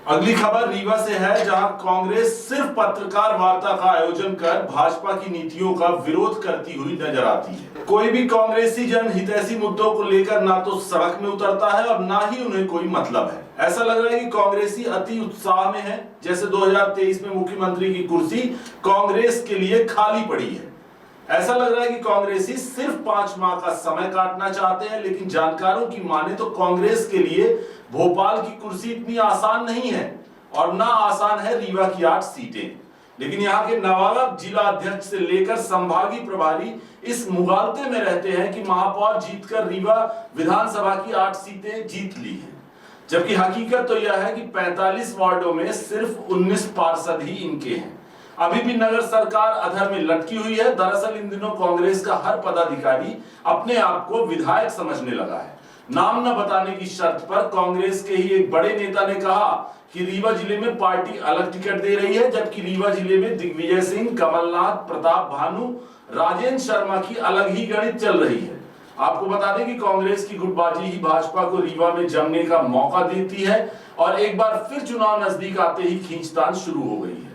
अगली खबर रीवा से है, जहां कांग्रेस सिर्फ पत्रकार वार्ता का आयोजन कर भाजपा की नीतियों का विरोध करती हुई नजर आती है। कोई भी कांग्रेसी जन हितैषी मुद्दों को लेकर ना तो सड़क में उतरता है और ना ही उन्हें कोई मतलब है। ऐसा लग रहा है कि कांग्रेसी अति उत्साह में है, जैसे 2023 में मुख्यमंत्री की कुर्सी कांग्रेस के लिए खाली पड़ी है। ऐसा लग रहा है कि कांग्रेसी सिर्फ 5 माह का समय काटना चाहते हैं, लेकिन जानकारों की माने तो कांग्रेस के लिए भोपाल की कुर्सी इतनी आसान नहीं है और ना आसान है रीवा की 8 सीटें। लेकिन यहाँ के नवाब जिला अध्यक्ष से लेकर संभागीय प्रभारी इस मुगालते में रहते हैं कि महापौर जीतकर रीवा विधानसभा की 8 सीटें जीत ली हैं, जबकि हकीकत तो यह है कि 45 वार्डों में सिर्फ 19 पार्षद ही इनके हैं। अभी भी नगर सरकार अधर में लटकी हुई है। दरअसल इन दिनों कांग्रेस का हर पदाधिकारी अपने आप को विधायक समझने लगा है। नाम न बताने की शर्त पर कांग्रेस के ही एक बड़े नेता ने कहा कि रीवा जिले में पार्टी अलग टिकट दे रही है, जबकि रीवा जिले में दिग्विजय सिंह, कमलनाथ, प्रताप भानु, राजेंद्र शर्मा की अलग ही गणित चल रही है। आपको बता दें कि कांग्रेस की गुटबाजी ही भाजपा को रीवा में जमने का मौका देती है और एक बार फिर चुनाव नजदीक आते ही खींचतान शुरू हो गई है।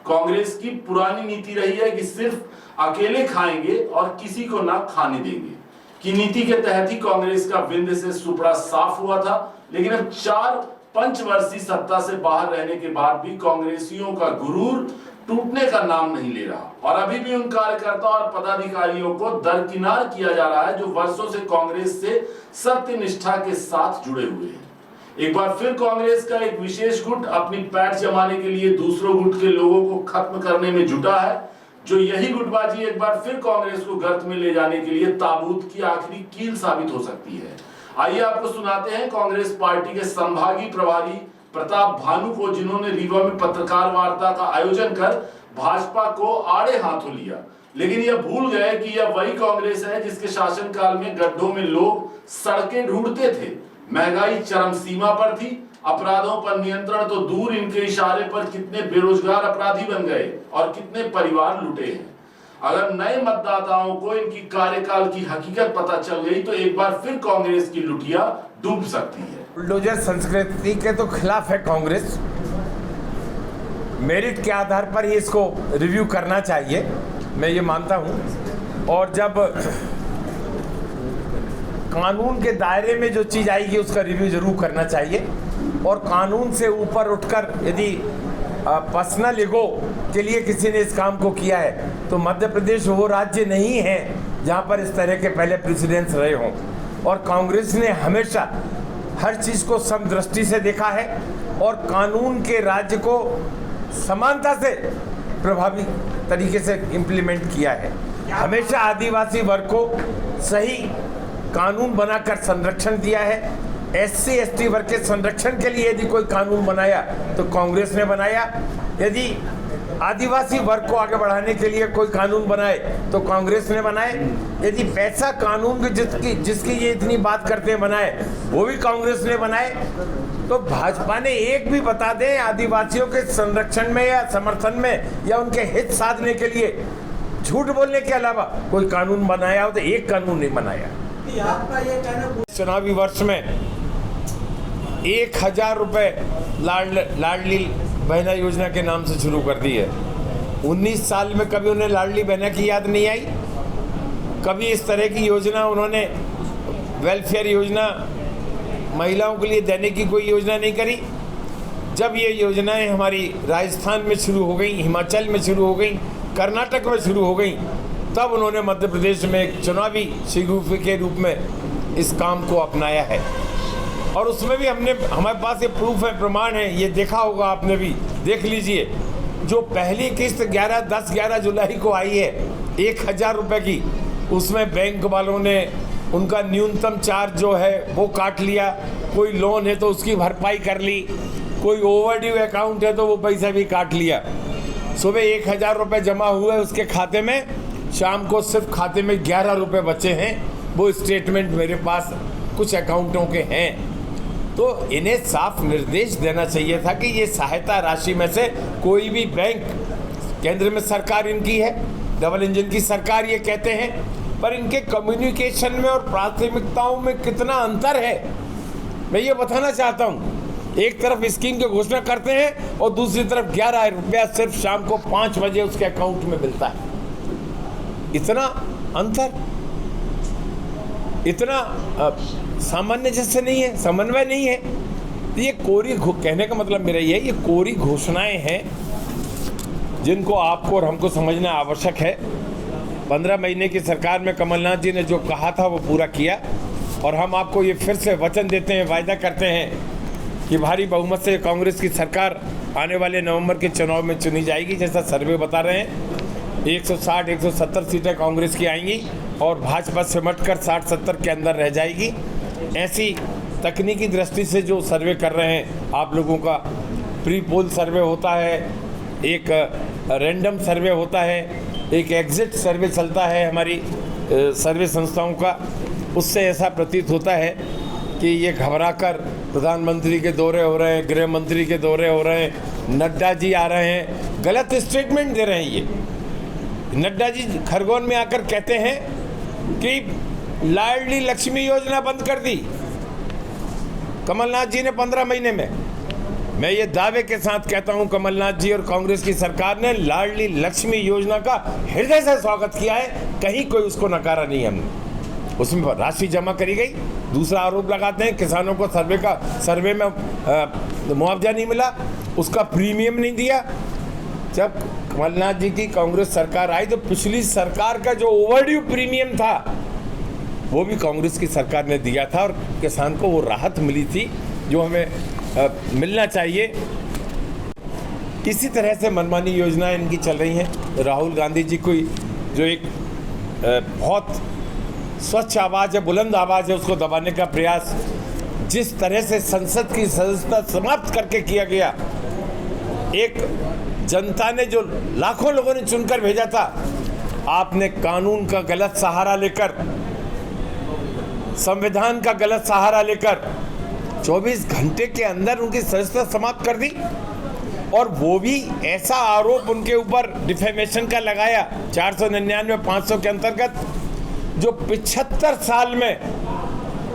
कांग्रेस की पुरानी नीति रही है कि सिर्फ अकेले खाएंगे और किसी को ना खाने देंगे की नीति के तहत ही कांग्रेस का विंध्य से सुपड़ा साफ हुआ था। लेकिन अब 4 पंचवर्षीय सत्ता से बाहर रहने के बाद भी कांग्रेसियों का गुरूर टूटने का नाम नहीं ले रहा और अभी भी उन कार्यकर्ताओं और पदाधिकारियों को दरकिनार किया जा रहा है जो वर्षों से कांग्रेस से सत्य निष्ठा के साथ जुड़े हुए हैं। एक बार फिर कांग्रेस का एक विशेष गुट अपनी पैठ जमाने के लिए दूसरों गुट के लोगों को खत्म करने में जुटा है, जो यही गुटबाजी एक बार फिर कांग्रेस को गर्त में ले जाने के लिए ताबूत की आखिरी कील साबित हो सकती है। आइए आपको सुनाते हैं कांग्रेस पार्टी के संभागीय प्रभारी प्रताप भानु को, जिन्होंने रीवा में पत्रकार वार्ता का आयोजन कर भाजपा को आड़े हाथों लिया, लेकिन यह भूल गए कि यह वही कांग्रेस है जिसके शासनकाल में गड्ढों में लोग सड़कें ढूंढते थे, महंगाई चरम सीमा पर थी, अपराधों पर नियंत्रण तो दूर, इनके इशारे पर कितने बेरोजगार अपराधी बन गए और कितने परिवार लुटे हैं। अगर नए मतदाताओं को इनकी कार्यकाल की हकीकत पता चल गई तो एक बार फिर कांग्रेस की लुटिया डूब सकती है। बुलडोजर संस्कृति के तो खिलाफ है कांग्रेस। मेरिट के आधार पर ही इसको रिव्यू करना चाहिए, मैं ये मानता हूँ। और जब कानून के दायरे में जो चीज़ आएगी उसका रिव्यू जरूर करना चाहिए। और कानून से ऊपर उठकर यदि पर्सनल ईगो के लिए किसी ने इस काम को किया है तो मध्य प्रदेश वो राज्य नहीं है जहाँ पर इस तरह के पहले प्रेसिडेंट्स रहे हों। और कांग्रेस ने हमेशा हर चीज़ को समदृष्टि से देखा है और कानून के राज्य को समानता से प्रभावी तरीके से इम्प्लीमेंट किया है। हमेशा आदिवासी वर्ग को सही कानून बनाकर संरक्षण दिया है। SC ST वर्ग के संरक्षण के लिए यदि कोई कानून बनाया तो कांग्रेस ने बनाया, यदि आदिवासी वर्ग को आगे बढ़ाने के लिए कोई कानून बनाए तो कांग्रेस ने बनाए, यदि पैसा कानून जिसकी ये इतनी बात करते हैं बनाए वो भी कांग्रेस ने बनाए। तो भाजपा ने एक भी बता दें आदिवासियों के संरक्षण में या समर्थन में या उनके हित साधने के लिए झूठ बोलने के अलावा कोई कानून बनाया हो तो एक कानून नहीं बनाया। चुनावी वर्ष में 1000 रुपए लाडली बहना योजना के नाम से शुरू कर दी है। 19 साल में कभी उन्हें लाडली बहना की याद नहीं आई, कभी इस तरह की योजना उन्होंने वेलफेयर योजना महिलाओं के लिए देने की कोई योजना नहीं करी। जब ये योजनाएं हमारी राजस्थान में शुरू हो गई, हिमाचल में शुरू हो गई, कर्नाटक में शुरू हो गई, तब उन्होंने मध्य प्रदेश में एक चुनावी शिगुफे के रूप में इस काम को अपनाया है। और उसमें भी हमारे पास ये प्रूफ है, प्रमाण है, ये देखा होगा आपने भी, देख लीजिए। जो पहली किस्त 10-11 जुलाई को आई है 1000 रुपये की, उसमें बैंक वालों ने उनका न्यूनतम चार्ज जो है वो काट लिया, कोई लोन है तो उसकी भरपाई कर ली, कोई ओवरड्यू अकाउंट है तो वो पैसा भी काट लिया। सुबह 1000 रुपये जमा हुए उसके खाते में, शाम को सिर्फ खाते में 11 रुपये बचे हैं। वो स्टेटमेंट मेरे पास कुछ अकाउंटों के हैं। तो इन्हें साफ निर्देश देना चाहिए था कि ये सहायता राशि में से कोई भी बैंक, केंद्र में सरकार इनकी है, डबल इंजन की सरकार ये कहते हैं, पर इनके कम्युनिकेशन में और प्राथमिकताओं में कितना अंतर है मैं ये बताना चाहता हूँ। एक तरफ स्कीम की घोषणा करते हैं और दूसरी तरफ 11 रुपया सिर्फ शाम को 5 बजे उसके अकाउंट में मिलता है। इतना अंतर, इतना सामान्य जैसे नहीं है, समन्वय नहीं है। तो ये कोरी, कहने का मतलब मेरा ये है, ये कोरी घोषणाएं हैं जिनको आपको और हमको समझना आवश्यक है। 15 महीने की सरकार में कमलनाथ जी ने जो कहा था वो पूरा किया, और हम आपको ये फिर से वचन देते हैं, वायदा करते हैं कि भारी बहुमत से कांग्रेस की सरकार आने वाले नवंबर के चुनाव में चुनी जाएगी। जैसा सर्वे बता रहे हैं 160-170 सीटें कांग्रेस की आएंगी और भाजपा सिमट कर 60-70 के अंदर रह जाएगी। ऐसी तकनीकी दृष्टि से जो सर्वे कर रहे हैं आप लोगों का, प्री पोल सर्वे होता है, एक रैंडम सर्वे होता है, एक एग्जिट सर्वे चलता है हमारी सर्वे संस्थाओं का, उससे ऐसा प्रतीत होता है कि ये घबराकर प्रधानमंत्री के दौरे हो रहे हैं, गृह मंत्री के दौरे हो रहे हैं, नड्डा जी आ रहे हैं, गलत स्टेटमेंट दे रहे हैं। ये नड्डा जी खरगोन में आकर कहते हैं कि लाडली लक्ष्मी योजना बंद कर दी कमलनाथ जी ने 15 महीने में। मैं ये दावे के साथ कहता हूं, कमलनाथ जी और कांग्रेस की सरकार ने लाडली लक्ष्मी योजना का हृदय से स्वागत किया है, कहीं कोई उसको नकारा नहीं है। हमने उसमें राशि जमा करी गई। दूसरा आरोप लगाते हैं किसानों को सर्वे में मुआवजा नहीं मिला, उसका प्रीमियम नहीं दिया। जब कमलनाथ जी की कांग्रेस सरकार आई तो पिछली सरकार का जो ओवरड्यू प्रीमियम था वो भी कांग्रेस की सरकार ने दिया था और किसान को वो राहत मिली थी जो हमें मिलना चाहिए। इसी तरह से मनमानी योजनाएं इनकी चल रही हैं। राहुल गांधी जी को जो एक बहुत स्वच्छ आवाज़ है, बुलंद आवाज़ है, उसको दबाने का प्रयास जिस तरह से संसद की सदस्यता समाप्त करके किया गया, एक जनता ने जो लाखों लोगों ने चुनकर भेजा था, आपने कानून का गलत सहारा लेकर, संविधान का गलत सहारा लेकर 24 घंटे के अंदर उनकी सदस्यता समाप्त कर दी। और वो भी ऐसा आरोप उनके ऊपर डिफेमेशन का लगाया 499-500 के अंतर्गत, जो 75 साल में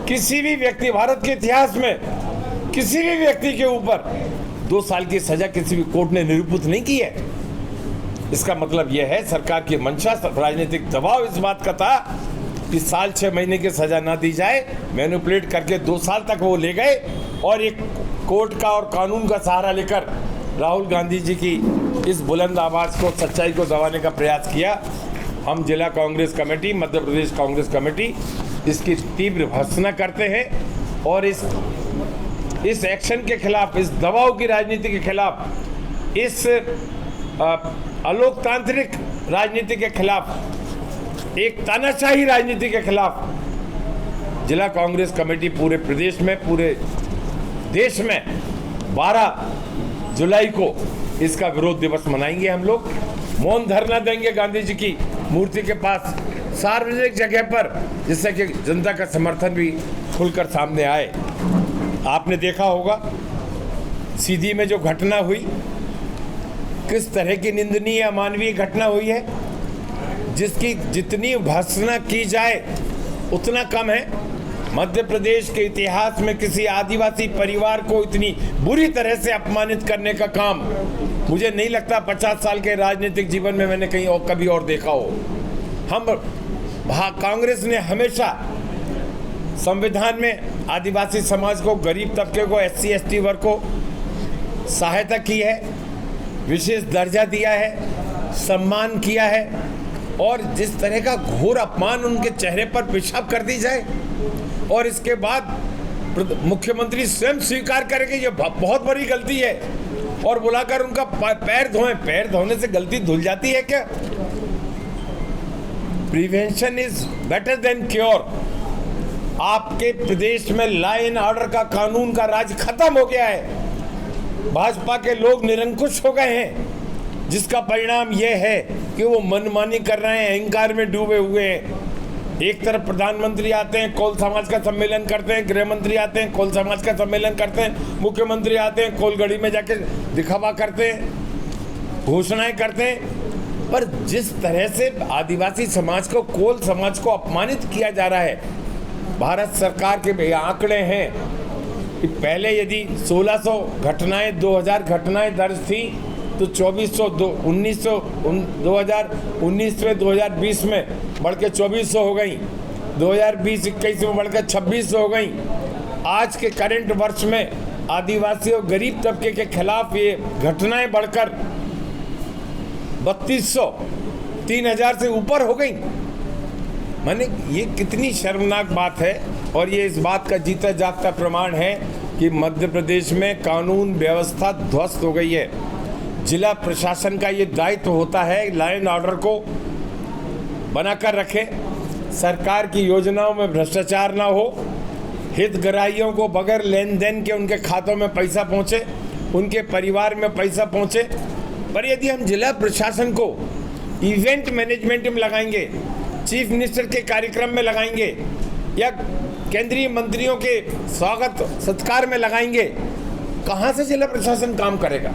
किसी भी व्यक्ति, भारत के इतिहास में किसी भी व्यक्ति के ऊपर 2 साल की सजा किसी भी कोर्ट ने निरूपित नहीं की है। इसका मतलब यह है सरकार की मंशा, राजनीतिक दबाव इस बात का था कि साल 6 महीने की सजा ना दी जाए, मैनिपुलेट करके 2 साल तक वो ले गए और एक कोर्ट का और कानून का सहारा लेकर राहुल गांधी जी की इस बुलंद आवाज़ को, सच्चाई को दबाने का प्रयास किया। हम जिला कांग्रेस कमेटी, मध्य प्रदेश कांग्रेस कमेटी इसकी तीव्र भर्त्सना करते हैं और इस एक्शन के खिलाफ, इस दबाव की राजनीति के खिलाफ, इस अलोकतांत्रिक राजनीति के खिलाफ, एक तानाशाही राजनीति के खिलाफ जिला कांग्रेस कमेटी पूरे प्रदेश में, पूरे देश में 12 जुलाई को इसका विरोध दिवस मनाएंगे। हम लोग मौन धरना देंगे गांधी जी की मूर्ति के पास, सार्वजनिक जगह पर, जिससे कि जनता का समर्थन भी खुलकर सामने आए। आपने देखा होगा सीधी में जो घटना हुई, किस तरह की निंदनीय अमानवीय घटना हुई है, जिसकी जितनी भर्त्सना की जाए उतना कम है। मध्य प्रदेश के इतिहास में किसी आदिवासी परिवार को इतनी बुरी तरह से अपमानित करने का काम मुझे नहीं लगता 50 साल के राजनीतिक जीवन में मैंने कहीं और कभी और देखा हो। कांग्रेस ने हमेशा संविधान में आदिवासी समाज को, गरीब तबके को, SC ST वर्ग को सहायता की है, विशेष दर्जा दिया है, सम्मान किया है, और जिस तरह का घोर अपमान उनके चेहरे पर पेशाब कर दी जाए और इसके बाद मुख्यमंत्री स्वयं स्वीकार करें कि ये बहुत बड़ी गलती है और बुलाकर उनका पैर धोएं। पैर धोने से गलती धुल जाती है क्या? Prevention is better than cure. आपके प्रदेश में लॉ एंड ऑर्डर का, कानून का राज खत्म हो गया है। भाजपा के लोग निरंकुश हो गए हैं, जिसका परिणाम यह है कि वो मनमानी कर रहे हैं, अहंकार में डूबे हुए हैं। एक तरफ प्रधानमंत्री आते हैं, कोल समाज का सम्मेलन करते हैं, गृह मंत्री आते हैं, कोल समाज का सम्मेलन करते हैं, मुख्यमंत्री आते हैं, कोलगढ़ी में जाके दिखावा करते हैं, घोषणाएं करते हैं। पर जिस तरह से आदिवासी समाज को, कोल समाज को अपमानित किया जा रहा है, भारत सरकार के आंकड़े हैं कि पहले यदि 1600 घटनाएं 2000 घटनाएं दर्ज थी तो 2019 में 2020 में बढ़ के 2400 हो गई, 2020-21 में बढ़कर 2600 हो गई। आज के करंट वर्ष में आदिवासी और गरीब तबके के खिलाफ ये घटनाएं बढ़कर 3200 3000 से ऊपर हो गई। माने ये कितनी शर्मनाक बात है। और ये इस बात का जीता जागता प्रमाण है कि मध्य प्रदेश में कानून व्यवस्था ध्वस्त हो गई है। जिला प्रशासन का ये दायित्व होता है लॉ एंड ऑर्डर को बनाकर रखे, सरकार की योजनाओं में भ्रष्टाचार ना हो, हितग्राहियों को बगैर लेन देन के उनके खातों में पैसा पहुंचे, उनके परिवार में पैसा पहुंचे। पर यदि हम जिला प्रशासन को इवेंट मैनेजमेंट में लगाएंगे, चीफ मिनिस्टर के कार्यक्रम में लगाएंगे या केंद्रीय मंत्रियों के स्वागत सत्कार में लगाएंगे, कहाँ से जिला प्रशासन काम करेगा?